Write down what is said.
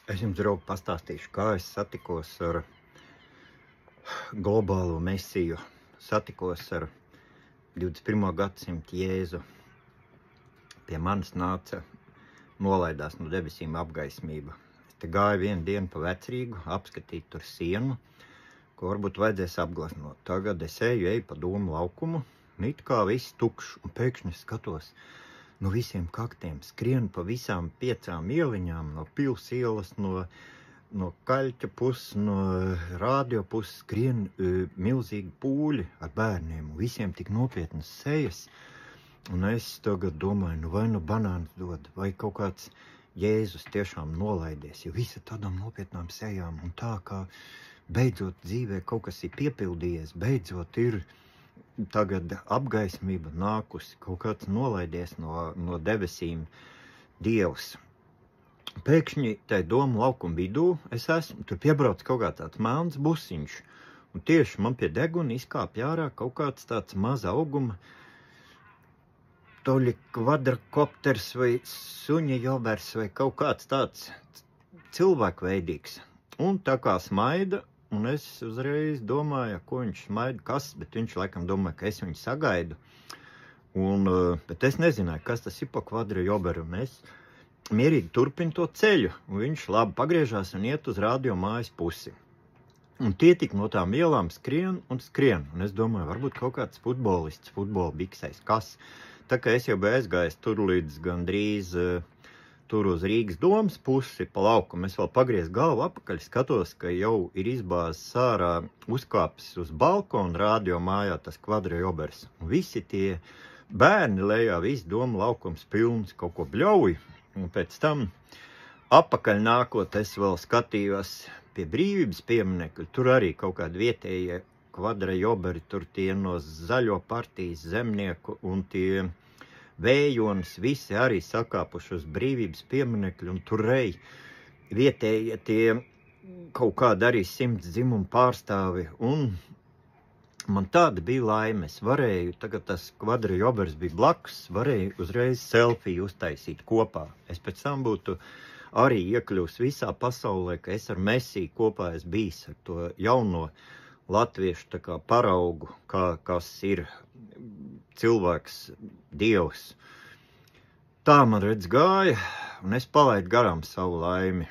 Es jums, draugi, pastāstīšu, kā es satikos ar globālo mesiju, satikos ar 21. gadsimta Jēzu. Pie manis nolaidās no debesīm apgaismība. Es te gāju vienu dienu pa Vecrīgu, apskatīt tur sienu, ko varbūt vajadzēs apgleznot. Tagad es eju pa Domu laukumu, it kā viss tukšs, un pēkšņi skatos, no visiem kaktiem skrien pa visām 5 ieliņām, no Pils ielas, no Kaļķa puses, no Rādio puses skrien milzīgi pūļi ar bērniem, un visiem tik nopietnas sejas. Un es tagad domāju, vai nu banāns dod, vai kaut kāds Jēzus tiešām nolaidies, jo visi tādām nopietnām sejām, un tā kā beidzot dzīvē kaut kas ir piepildījies, beidzot ir tagad apgaismība nākusi, kaut kāds nolaidies no debesīm Dievs. Pēkšņi tai Domu laukuma vidū es esmu, tur piebrauc kaut kā tāds melns busiņš, un tieši man pie deguna izkāpj ārā kaut kāds tāds maza auguma, toļi kvadrakopters vai suņa jovers vai kaut kāds tāds cilvēkveidīgs. Un tā kā smaida, un es uzreiz domāju, ko viņš smaida, kas, bet viņš laikam domāja, ka es viņu sagaidu. Bet es nezināju, kas tas ir pa kvadrajoberu, un es mierīgi turpinu to ceļu, un viņš labi pagriežās un iet uz Rādio mājas pusi. Un tie tik no tām ielām skrien, un es domāju, varbūt kaut kāds futbolists, futbola biksēs, kas. Tā kā es jau biju aizgājis tur līdz gandrīz tur uz Rīgas domas pusi pa laukumu, es vēl pagriezu galvu apakaļ, skatos, ka jau ir izbāzis ārā uzkāpis uz balkonu Rādio mājā tas kvadrajobers. Un visi tie bērni lejā, visi Domu laukums pilns, kaut ko bļauj. Un pēc tam apakaļ nākot, es vēl skatījos pie Brīvības pieminekļa, tur arī kaut kādi vietējie kvadrajoberi, tur tie no Zaļo partijas zemnieku un tie vējonis, visi arī sakāpuši uz Brīvības pieminekļu, un tur rej vietējie tie kaut kādi arī 100 dzimumu pārstāvi, un man tāda bija laime, es varēju, tagad tas kvadrajobers bija blakus, varēju uzreiz selfiju uztaisīt kopā. Es pēc tam būtu arī iekļūs visā pasaulē, ka es ar Mesiju kopā es bijis ar to jauno latviešu tā kā paraugu, kas ir cilvēks, Dievs. Tā man redz gāja, un es palaidu garām savu laimi.